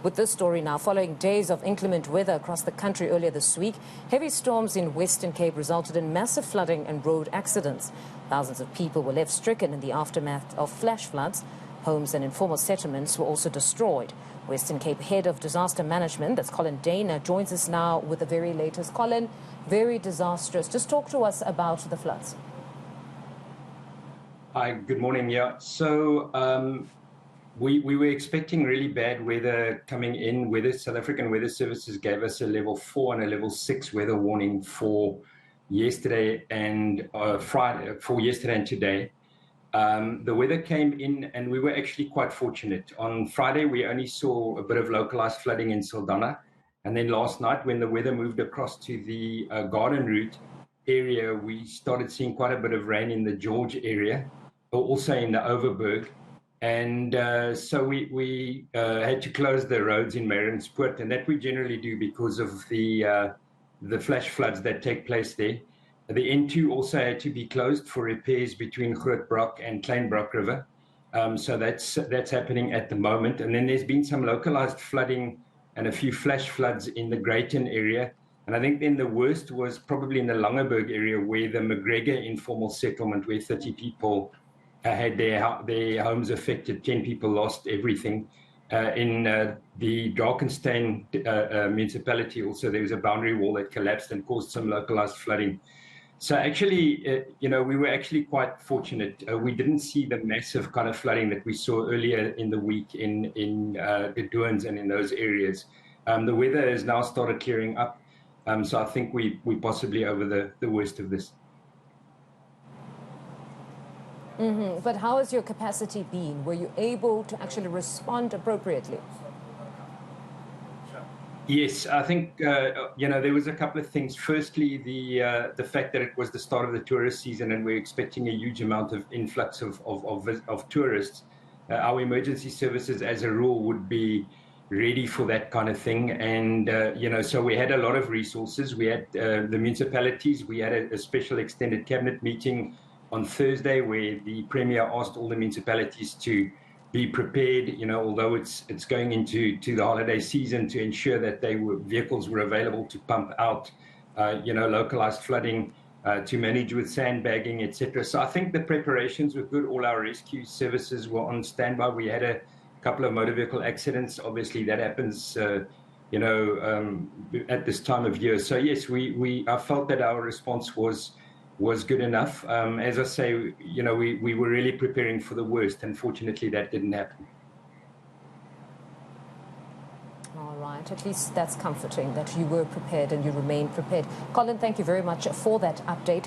With this story now, following days of inclement weather across the country earlier this week, heavy storms in Western Cape resulted in massive flooding and road accidents. Thousands of people were left stricken in the aftermath of flash floods. Homes and informal settlements were also destroyed. Western Cape Head of Disaster Management, that's Colin Deiner, joins us now with the very latest. Colin, very disastrous. Just talk to us about the floods. Hi, good morning. Yeah, so we were expecting really bad weather coming in. South African Weather Services gave us a level 4 and a level 6 weather warning for yesterday and yesterday and today. The weather came in and we were actually quite fortunate. On Friday, we only saw a bit of localized flooding in Saldanha. And then last night, when the weather moved across to the Garden Route area, we started seeing quite a bit of rain in the George area, also in the Overberg. And so we had to close the roads in Marienspoort, and that we generally do because of the flash floods that take place there. The N2 also had to be closed for repairs between Grootbrock and Kleinbrock River. So that's happening at the moment. And then there's been some localized flooding and a few flash floods in the Greyton area. And I think then the worst was probably in the Langeberg area, where the McGregor informal settlement, where 30 people had their homes affected, 10 people lost everything. In the Drakensberg municipality also, there was a boundary wall that collapsed and caused some localized flooding. So actually, we were actually quite fortunate. We didn't see the massive kind of flooding that we saw earlier in the week in the Dunes and in those areas. The weather has now started clearing up. So I think we possibly over the worst of this. But how has your capacity been? Were you able to actually respond appropriately? Yes, I think there was a couple of things. Firstly, the fact that it was the start of the tourist season and we're expecting a huge amount of influx of tourists. Our emergency services, as a rule, would be ready for that kind of thing. And so we had a lot of resources. We had the municipalities. We had a special extended cabinet meeting on Thursday, where the Premier asked all the municipalities to be prepared, although it's going into the holiday season, to ensure that vehicles were available to pump out, localized flooding, to manage with sandbagging, etc. So I think the preparations were good. All our rescue services were on standby. We had a couple of motor vehicle accidents. Obviously, that happens, at this time of year. So yes, I felt that our response was good enough. As I say, we were really preparing for the worst, and fortunately that didn't happen. All right, at least that's comforting that you were prepared and you remain prepared. Colin, thank you very much for that update.